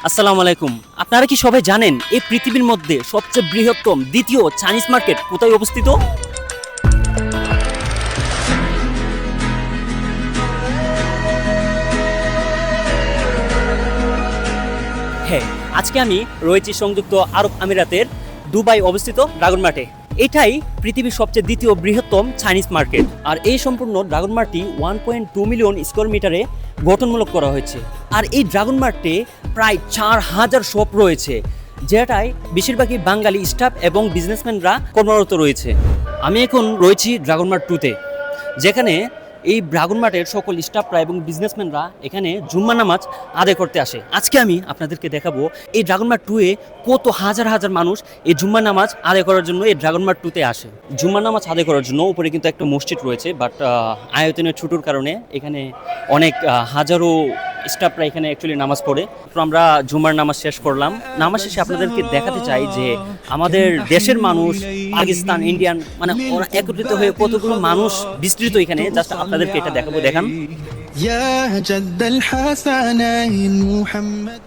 আসসালামু আলাইকুম। আপনারা কি সবাই জানেন এই পৃথিবীর মধ্যে সবচেয়ে বৃহত্তম দ্বিতীয় চাইনিজ মার্কেট কোথায় অবস্থিত? হ্যাঁ, আজকে আমি রয়েছি সংযুক্ত আরব আমিরাতের দুবাই অবস্থিত ড্রাগন মার্টে। এটাই পৃথিবীর সবচেয়ে দ্বিতীয় বৃহত্তম চাইনিজ মার্কেট। আর এই সম্পূর্ণ ড্রাগন মার্টটি 1.2 মিলিয়ন স্কোয়ার মিটারে গঠনমূলক করা হয়েছে। আর এই ড্রাগন মার্টে প্রায় 4,000 শপ রয়েছে, যেটাই বেশিরভাগই বাঙালি স্টাফ এবং বিজনেসম্যানরা কর্মরত রয়েছে। আমি এখন রয়েছি ড্রাগন মার্ট 2-তে, যেখানে এই ড্রাগন মার্টের সকল স্টাফরা এবং বিজনেসম্যানরা এখানে জুম্মা নামাজ আদায় করতে আসে। আজকে আমি আপনাদেরকে দেখাবো এই ড্রাগন মার্ট 2-এ কত হাজার হাজার মানুষ এই জুম্মা নামাজ আদায় করার জন্য এই ড্রাগন মার্ট 2-তে আসে। জুম্মা নামাজ আদায় করার জন্য উপরে কিন্তু একটা মসজিদ রয়েছে, বাট আয়তনের ছোটোর কারণে এখানে অনেক হাজারো স্টাফরা এখানে অ্যাকচুয়ালি নামাজ পড়ে। তো আমরা জুমার নামাজ শেষ করলাম। নামাজ শেষে আপনাদেরকে দেখাতে চাই যে আমাদের দেশের মানুষ, পাকিস্তান, ইন্ডিয়ান, মানে ওরা একত্রিত হয়ে কতগুলো মানুষ বিস্তৃত এখানে। জাস্ট আপনাদেরকে এটা দেখাবো, দেখান।